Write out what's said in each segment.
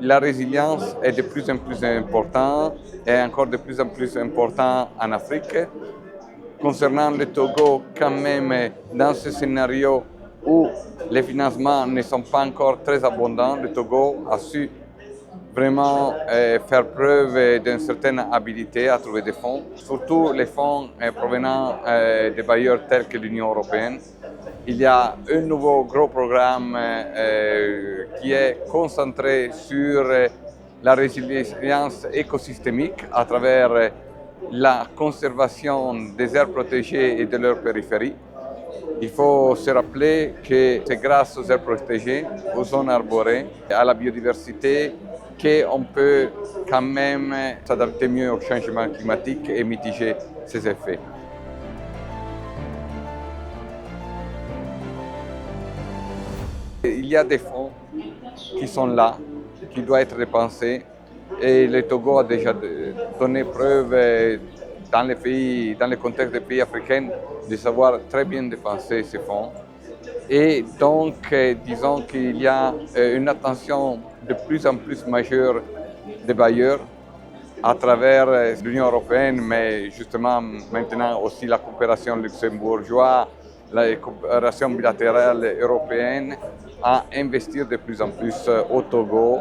la résilience est de plus en plus importante et encore de plus en plus importante en Afrique. Concernant le Togo, quand même, dans ce scénario où les financements ne sont pas encore très abondants, le Togo a su vraiment faire preuve d'une certaine habilité à trouver des fonds, surtout les fonds provenant des bailleurs tels que l'Union européenne. Il y a un nouveau gros programme qui est concentré sur la résilience écosystémique à travers la conservation des aires protégées et de leurs périphéries. Il faut se rappeler que c'est grâce aux aires protégées, aux zones arborées, à la biodiversité qu'on peut quand même s'adapter mieux au changement climatique et mitiger ses effets. Il y a des fonds qui sont là, qui doivent être dépensés, et le Togo a déjà donné preuve dans le contexte des pays africains de savoir très bien dépenser ces fonds. Et donc, disons qu'il y a une attention de plus en plus majeure des bailleurs à travers l'Union européenne, mais justement maintenant aussi la coopération luxembourgeoise, la coopération bilatérale européenne, à investir de plus en plus au Togo,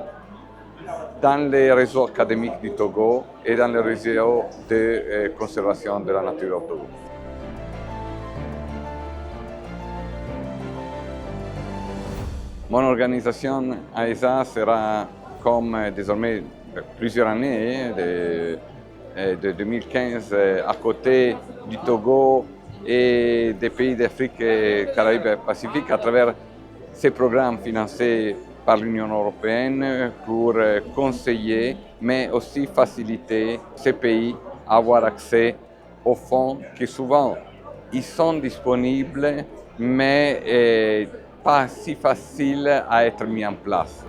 dans les réseaux académiques du Togo et dans les réseaux de conservation de la nature au Togo. Mon organisation AESA sera, comme désormais plusieurs années, de 2015, à côté du Togo et des pays d'Afrique, Caraïbes et Pacifique à travers ces programmes financés par l'Union européenne pour conseiller, mais aussi faciliter ces pays à avoir accès aux fonds qui souvent ils sont disponibles, mais pas si faciles à être mis en place.